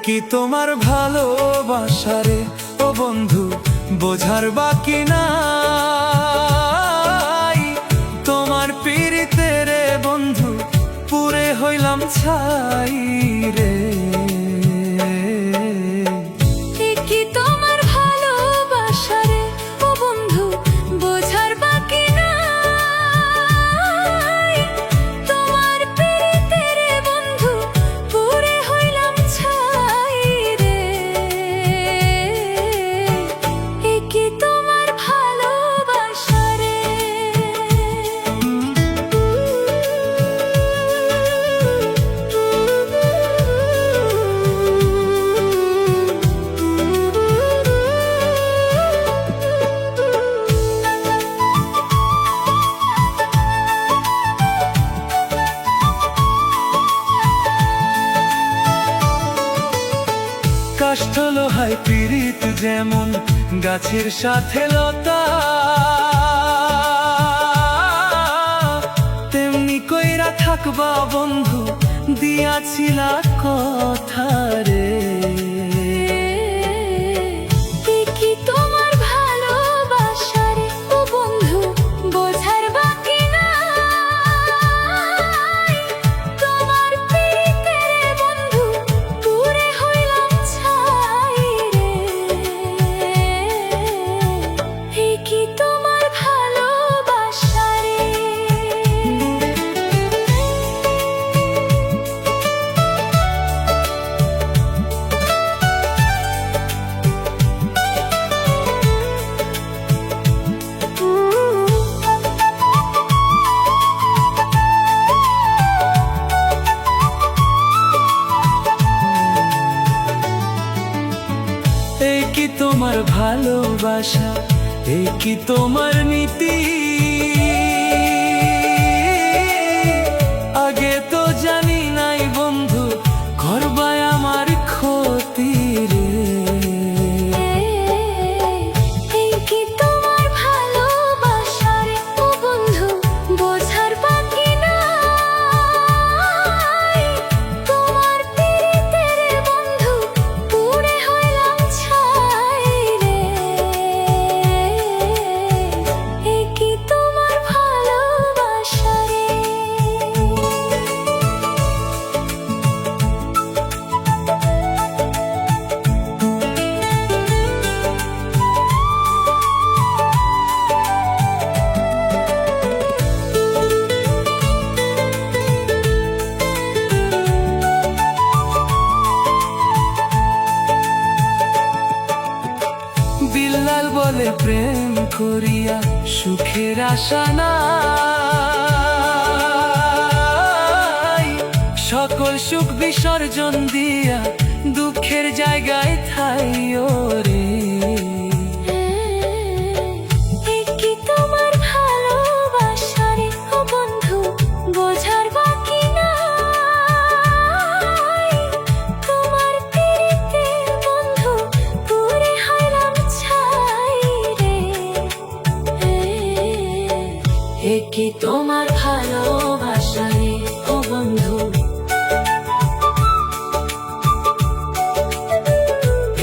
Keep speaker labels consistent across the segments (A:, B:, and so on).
A: কি তোমার ভালোবাসারে ও বন্ধু বোঝার বাকি নাই। তোমার পীড়িতে রে বন্ধু পুরে হইলাম ছাই রে। কাষ্ঠ লোহায় পীড়িত যেমন গাছের সাথে লতা, তেমনি কইরা থাকবা বন্ধু দিয়াছিলা কথা রে। এই কি তোমার ভালোবাসা, এই কি তোমার নীতি, আগে তো জানি নাই বন্ধু করবাই আমার ক্ষতি রে। বিল্লাল বলে প্রেম করিয়া সুখের আশা নাই, সকল সুখ বিসর্জন দিয়া দুঃখের জায়গায় ঠাই রে।
B: এ কি তোমার ভালোবাসা রে ও বন্ধু,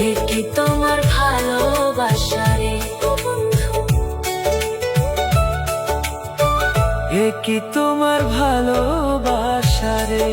B: এ কি তোমার ভালোবাসা রে ও বন্ধু,
A: এ কি তোমার ভালোবাসা রে।